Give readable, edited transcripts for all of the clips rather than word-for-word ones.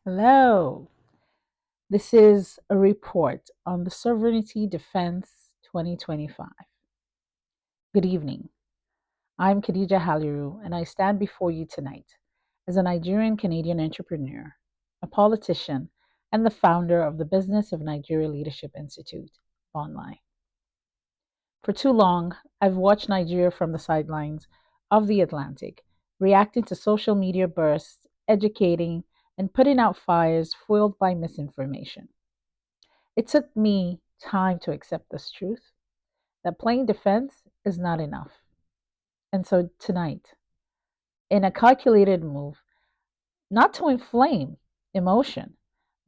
Hello. This is a report on the Sovereignty Defense 2025. Good evening. I'm Khadijah Haliru, and I stand before you tonight as a Nigerian Canadian entrepreneur, a politician, and the founder of the Business of Nigeria Leadership Institute online. For too long, I've watched Nigeria from the sidelines of the Atlantic, reacting to social media bursts, educating, and putting out fires fueled by misinformation. It took me time to accept this truth that playing defense is not enough. And so tonight, in a calculated move, not to inflame emotion,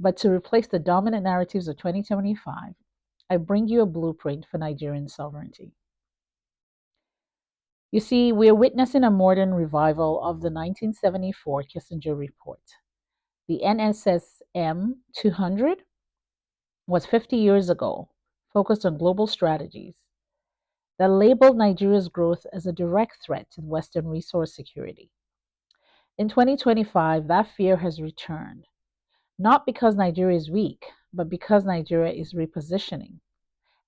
but to replace the dominant narratives of 2025, I bring you a blueprint for Nigerian sovereignty. You see, we are witnessing a modern revival of the 1974 Kissinger Report. The NSSM 200 was 50 years ago, focused on global strategies that labeled Nigeria's growth as a direct threat to Western resource security. In 2025, that fear has returned, not because Nigeria is weak, but because Nigeria is repositioning.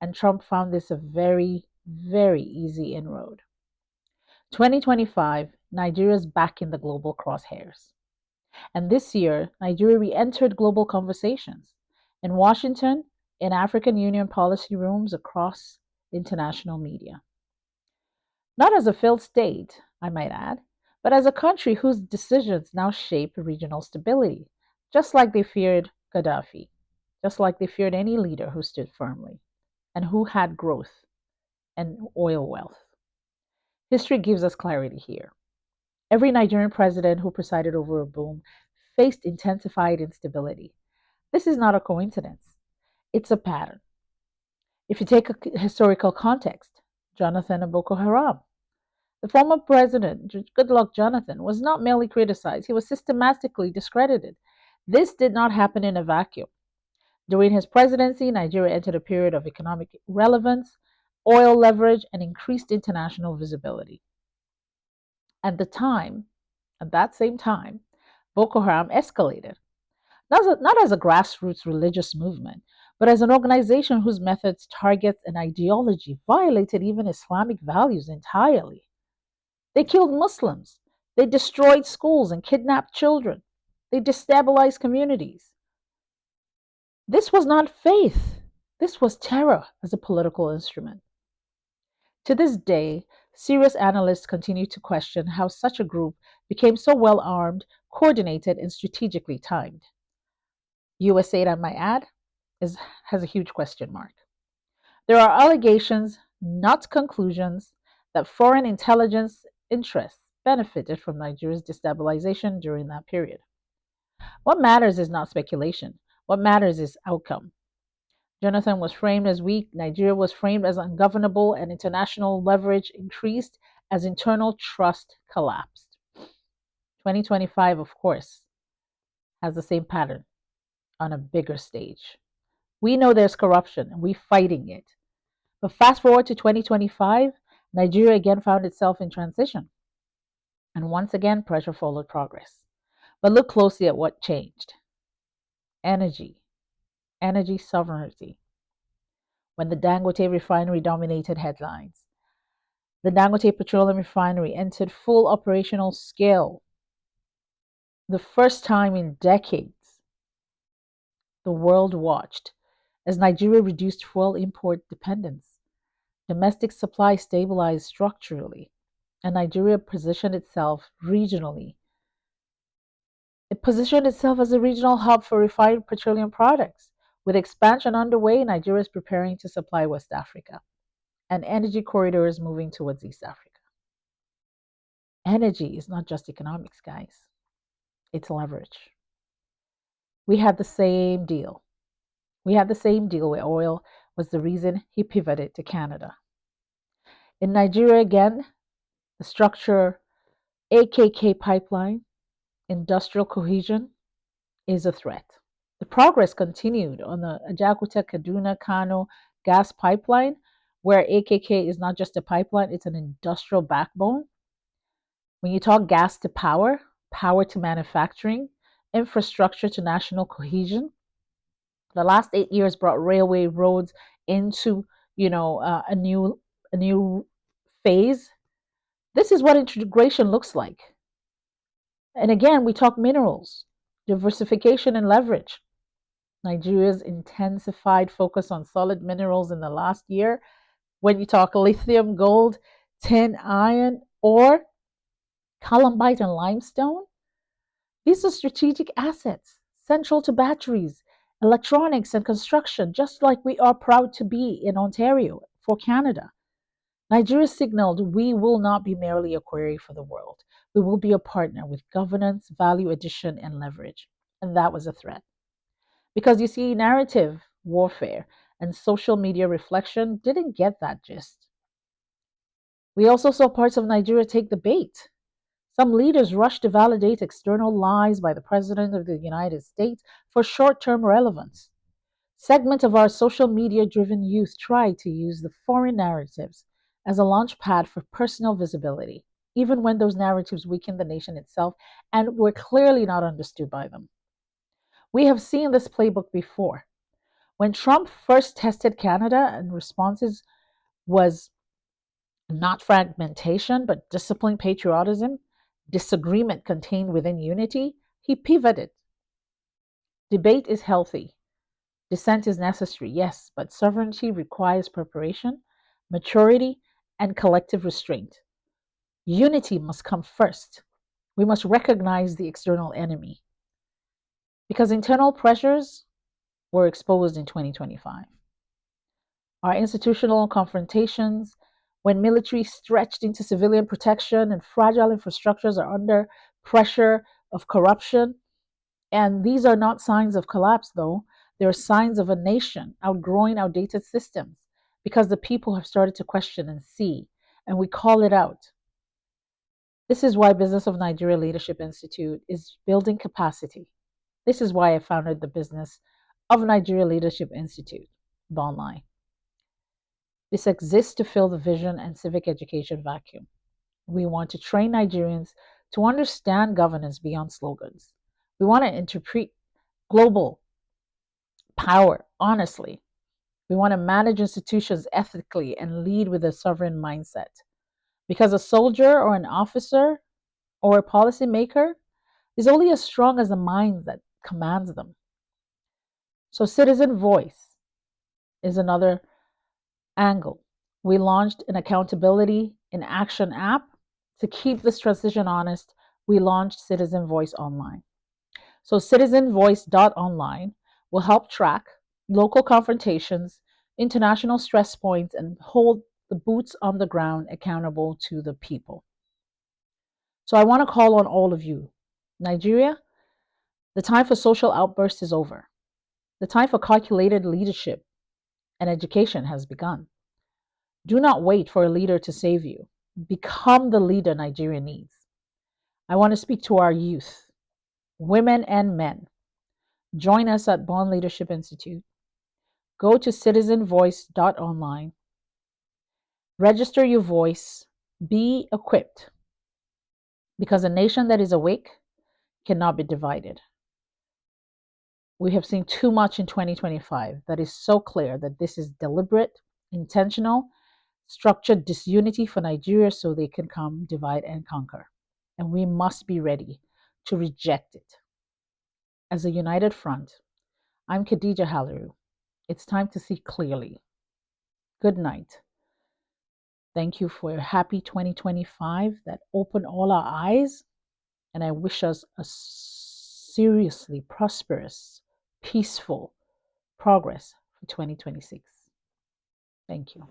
And Trump found this a very, very easy inroad. 2025, Nigeria is back in the global crosshairs. And this year, Nigeria re entered global conversations in Washington, in African Union policy rooms, across international media. Not as a failed state, I might add, but as a country whose decisions now shape regional stability, just like they feared Gaddafi, just like they feared any leader who stood firmly and who had growth and oil wealth. History gives us clarity here. Every Nigerian president who presided over a boom faced intensified instability. This is not a coincidence, it's a pattern. If you take a historical context, Jonathan and Boko Haram, the former president, Goodluck Jonathan, was not merely criticized, he was systematically discredited. This did not happen in a vacuum. During his presidency, Nigeria entered a period of economic relevance, oil leverage, and increased international visibility. At the time, at that same time, Boko Haram escalated, not as a grassroots religious movement, but as an organization whose methods, targets, and ideology violated even Islamic values entirely. They killed Muslims. They destroyed schools and kidnapped children. They destabilized communities. This was not faith. This was terror as a political instrument. To this day, serious analysts continue to question how such a group became so well armed, coordinated, and strategically timed. USA, I might add, has a huge question mark. There are allegations, not conclusions, that foreign intelligence interests benefited from Nigeria's destabilization during that period. What matters is not speculation. What matters is outcome. Jonathan was framed as weak, Nigeria was framed as ungovernable, and international leverage increased as internal trust collapsed. 2025, of course, has the same pattern on a bigger stage. We know there's corruption and we're fighting it. But fast forward to 2025, Nigeria again found itself in transition. And once again, pressure followed progress. But look closely at what changed. Energy, energy sovereignty. When the Dangote Refinery dominated headlines, the Dangote Petroleum Refinery entered full operational scale. The first time in decades, the world watched as Nigeria reduced fuel import dependence. Domestic supply stabilized structurally, and Nigeria positioned itself regionally. It positioned itself as a regional hub for refined petroleum products. With expansion underway, Nigeria is preparing to supply West Africa, and energy corridors moving towards East Africa. Energy is not just economics, guys, it's leverage. We had the same deal. We had the same deal where oil was the reason he pivoted to Canada. In Nigeria, again, the structure, AKK pipeline, industrial cohesion is a threat. The progress continued on the Ajakuta Kaduna Kano gas pipeline, where AKK is not just a pipeline, it's an industrial backbone. When you talk gas to power, power to manufacturing, infrastructure to national cohesion. The last 8 years brought railway roads into, a new phase. This is what integration looks like. And again, we talk minerals, diversification and leverage. Nigeria's intensified focus on solid minerals in the last year, when you talk lithium, gold, tin, iron, ore, columbite, and limestone, these are strategic assets, central to batteries, electronics, and construction, just like we are proud to be in Ontario for Canada. Nigeria signaled we will not be merely a quarry for the world. We will be a partner with governance, value addition, and leverage. And that was a threat. Because you see, narrative warfare and social media reflection didn't get that gist. We also saw parts of Nigeria take the bait. Some leaders rushed to validate external lies by the President of the United States for short term relevance. Segments of our social media driven youth tried to use the foreign narratives as a launch pad for personal visibility, even when those narratives weakened the nation itself and were clearly not understood by them. We have seen this playbook before. When Trump first tested Canada and responses was not fragmentation, but disciplined patriotism, disagreement contained within unity, he pivoted. Debate is healthy. Dissent is necessary, yes, but sovereignty requires preparation, maturity, and collective restraint. Unity must come first. We must recognize the external enemy because internal pressures were exposed in 2025. Our institutional confrontations, when military stretched into civilian protection and fragile infrastructures are under pressure of corruption. And these are not signs of collapse, though. They're signs of a nation outgrowing outdated systems because the people have started to question and see, and we call it out. This is why Business of Nigeria Leadership Institute is building capacity. This is why I founded the Business of Nigeria Leadership Institute, online. This exists to fill the vision and civic education vacuum. We want to train Nigerians to understand governance beyond slogans. We want to interpret global power honestly. We want to manage institutions ethically and lead with a sovereign mindset. Because a soldier or an officer or a policymaker is only as strong as the mind that commands them. So, citizen voice is another angle. We launched an accountability in action app. To keep this transition honest, we launched Citizen Voice Online. So citizenvoice.online will help track local confrontations, international stress points, and hold the boots on the ground accountable to the people. So I want to call on all of you. Nigeria, the time for social outbursts is over. The time for calculated leadership and education has begun. Do not wait for a leader to save you. Become the leader Nigeria needs. I want to speak to our youth, women and men. Join us at Bond Leadership Institute. Go to citizenvoice.online. Register your voice. Be equipped. Because a nation that is awake cannot be divided. We have seen too much in 2025 that is so clear that this is deliberate, intentional, structured disunity for Nigeria so they can come, divide, and conquer. And we must be ready to reject it. As a united front, I'm Khadijah Haliru. It's time to see clearly. Good night. Thank you for a happy 2025 that opened all our eyes, and I wish us a seriously prosperous, peaceful progress for 2026. Thank you.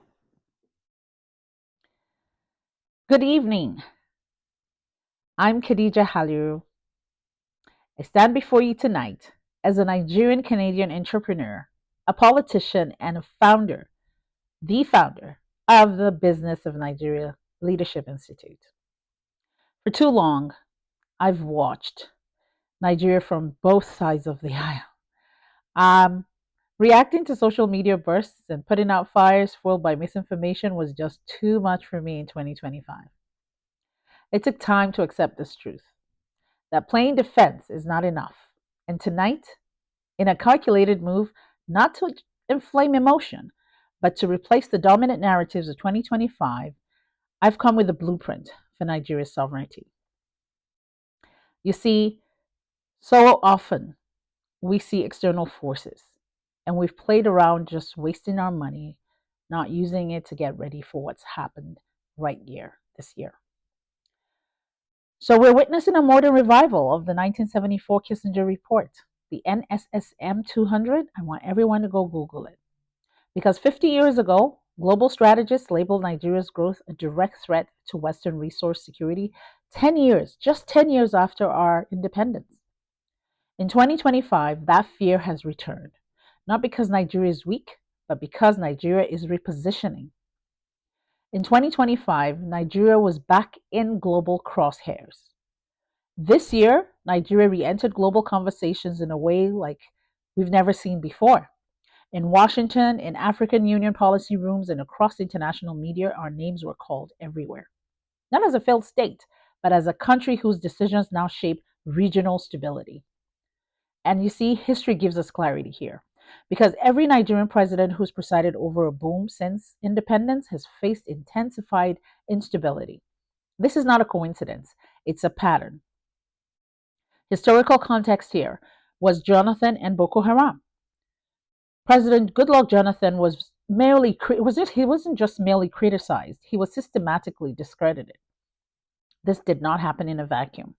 Good evening. I'm Khadijah Haliru. I stand before you tonight as a Nigerian Canadian entrepreneur, a politician, and the founder of the Business of Nigeria Leadership Institute. For too long, I've watched Nigeria from both sides of the aisle. Reacting to social media bursts and putting out fires fueled by misinformation was just too much for me in 2025. It took time to accept this truth that plain defense is not enough. And tonight, in a calculated move not to inflame emotion, but to replace the dominant narratives of 2025, I've come with a blueprint for Nigeria's sovereignty. You see, so often we see external forces, and we've played around just wasting our money, not using it to get ready for what's happened this year. So we're witnessing a modern revival of the 1974 Kissinger report, the NSSM 200. I want everyone to go Google it. Because 50 years ago, global strategists labeled Nigeria's growth a direct threat to Western resource security 10 years, just 10 years after our independence. In 2025, that fear has returned, not because Nigeria is weak, but because Nigeria is repositioning. In 2025, Nigeria was back in global crosshairs. This year, Nigeria re-entered global conversations in a way like we've never seen before. In Washington, in African Union policy rooms, and across international media, our names were called everywhere. Not as a failed state, but as a country whose decisions now shape regional stability. And you see, history gives us clarity here. Because every Nigerian president who's presided over a boom since independence has faced intensified instability. This is not a coincidence, it's a pattern. Historical context here was Jonathan and Boko Haram. President Goodluck Jonathan he wasn't just merely criticized, he was systematically discredited. This did not happen in a vacuum.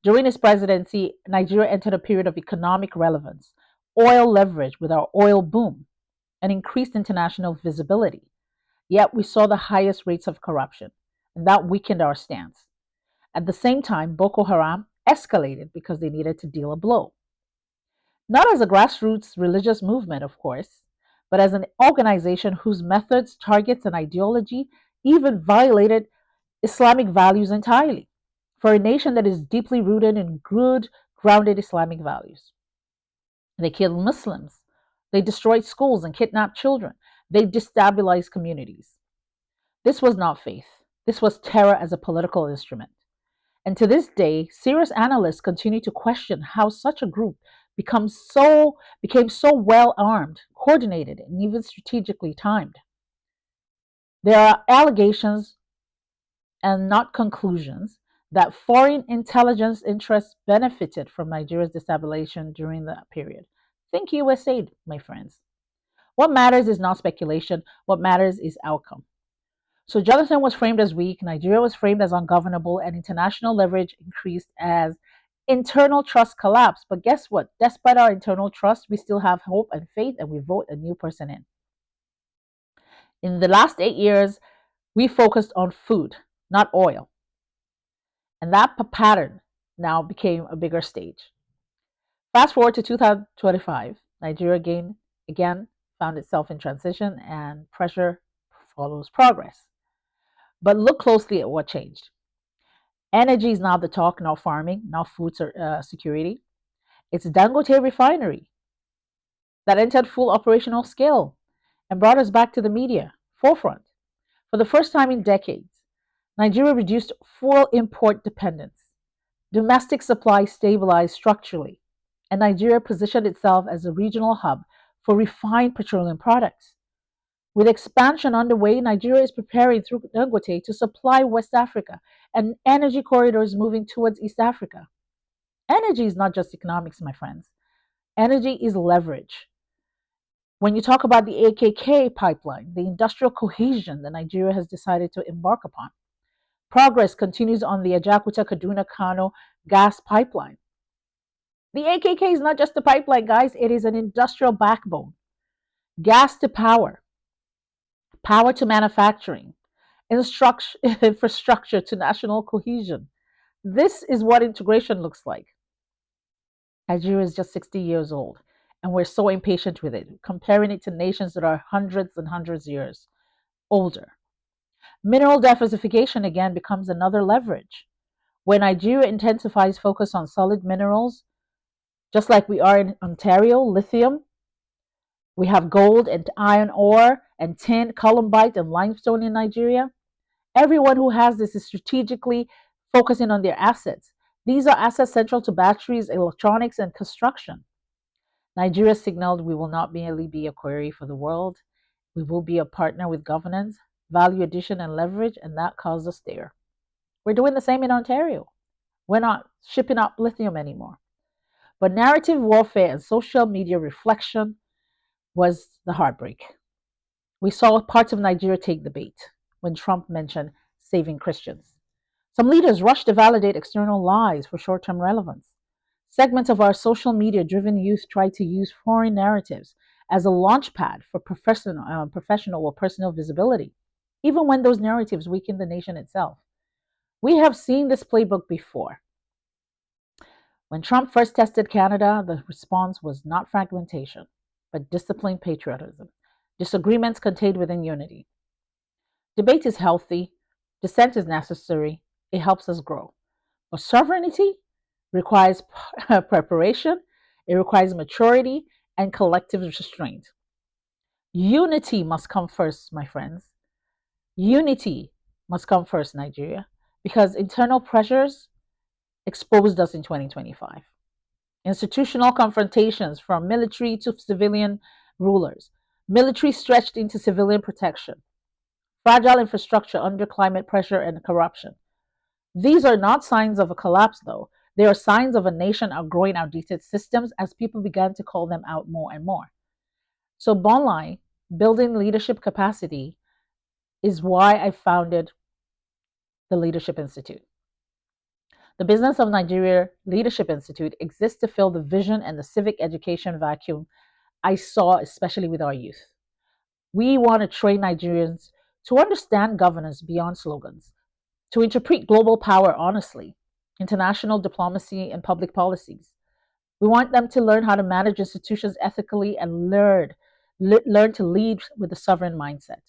During his presidency, Nigeria entered a period of economic relevance, oil leverage with our oil boom, and increased international visibility. Yet we saw the highest rates of corruption, and that weakened our stance. At the same time, Boko Haram escalated because they needed to deal a blow. Not as a grassroots religious movement, of course, but as an organization whose methods, targets, and ideology even violated Islamic values entirely, for a nation that is deeply rooted in good, grounded Islamic values. They killed Muslims. They destroyed schools and kidnapped children. They destabilized communities. This was not faith. This was terror as a political instrument. And to this day, serious analysts continue to question how such a group became so well armed, coordinated, and even strategically timed. There are allegations and not conclusions that foreign intelligence interests benefited from Nigeria's destabilization during that period. Think USAID, my friends. What matters is not speculation, what matters is outcome. So Jonathan was framed as weak, Nigeria was framed as ungovernable, and international leverage increased as internal trust collapsed. But guess what? Despite our internal trust, we still have hope and faith, and we vote a new person in. In the last 8 years, we focused on food, not oil. And that pattern now became a bigger stage. Fast forward to 2025, Nigeria again found itself in transition, and pressure follows progress. But look closely at what changed. Energy is now the talk, not farming, not food security. It's Dangote Refinery that entered full operational scale and brought us back to the media forefront. For the first time in decades, Nigeria reduced fuel import dependence. Domestic supply stabilized structurally, and Nigeria positioned itself as a regional hub for refined petroleum products. With expansion underway, Nigeria is preparing through Dangote to supply West Africa, and energy corridors moving towards East Africa. Energy is not just economics, my friends. Energy is leverage. When you talk about the AKK pipeline, the industrial cohesion that Nigeria has decided to embark upon, progress continues on the Ajakuta Kaduna Kano gas pipeline. The AKK is not just a pipeline, guys, it is an industrial backbone. Gas to power, power to manufacturing, infrastructure to national cohesion. This is what integration looks like. Nigeria is just 60 years old, and we're so impatient with it, comparing it to nations that are hundreds and hundreds of years older. Mineral diversification again becomes another leverage. When Nigeria intensifies focus on solid minerals, just like we are in Ontario, lithium, we have gold and iron ore and tin, columbite and limestone in Nigeria. Everyone who has this is strategically focusing on their assets. These are assets central to batteries, electronics, and construction. Nigeria signaled we will not merely be a quarry for the world, we will be a partner with governance, value addition, and leverage, and that caused us there. We're doing the same in Ontario. We're not shipping up lithium anymore. But narrative warfare and social media reflection was the heartbreak. We saw parts of Nigeria take the bait when Trump mentioned saving Christians. Some leaders rushed to validate external lies for short term relevance. Segments of our social media driven youth tried to use foreign narratives as a launchpad for professional or personal visibility, even when those narratives weakened the nation itself. We have seen this playbook before. When Trump first tested Canada, the response was not fragmentation, but disciplined patriotism, disagreements contained within unity. Debate is healthy, dissent is necessary, it helps us grow. But sovereignty requires preparation, it requires maturity and collective restraint. Unity must come first, my friends. Unity must come first, Nigeria, because internal pressures exposed us in 2025. Institutional confrontations from military to civilian rulers, military stretched into civilian protection, fragile infrastructure under climate pressure and corruption. These are not signs of a collapse, though. They are signs of a nation outgrowing outdated systems as people began to call them out more and more. So, bottom line, building leadership capacity is why I founded the Leadership Institute. The Business of Nigeria Leadership Institute exists to fill the vision and the civic education vacuum I saw, especially with our youth. We want to train Nigerians to understand governance beyond slogans, to interpret global power honestly, international diplomacy, and public policies. We want them to learn how to manage institutions ethically and learn to lead with a sovereign mindset.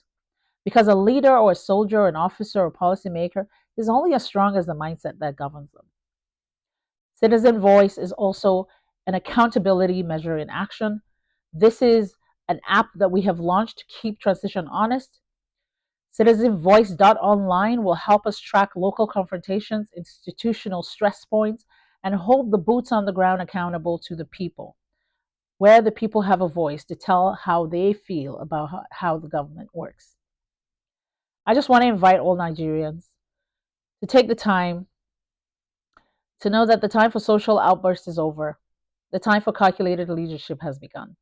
Because a leader or a soldier or an officer or policymaker is only as strong as the mindset that governs them. Citizen voice is also an accountability measure in action. This is an app that we have launched to keep transition honest. Citizenvoice.online will help us track local confrontations, institutional stress points, and hold the boots on the ground accountable to the people, where the people have a voice to tell how they feel about how the government works. I just want to invite all Nigerians to take the time to know that the time for social outbursts is over. The time for calculated leadership has begun.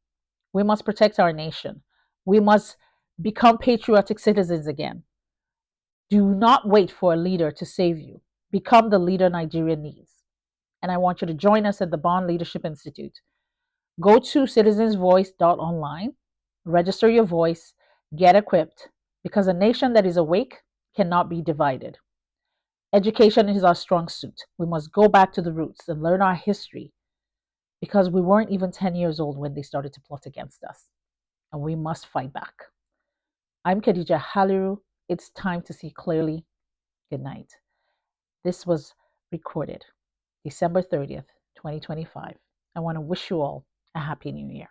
We must protect our nation. We must become patriotic citizens again. Do not wait for a leader to save you. Become the leader Nigeria needs. And I want you to join us at the Bond Leadership Institute. Go to citizensvoice.online, register your voice, get equipped, because a nation that is awake cannot be divided. Education is our strong suit. We must go back to the roots and learn our history, because we weren't even 10 years old when they started to plot against us. And we must fight back. I'm Khadijah Haliru. It's time to see clearly. Good night. This was recorded December 30th, 2025. I want to wish you all a Happy New Year.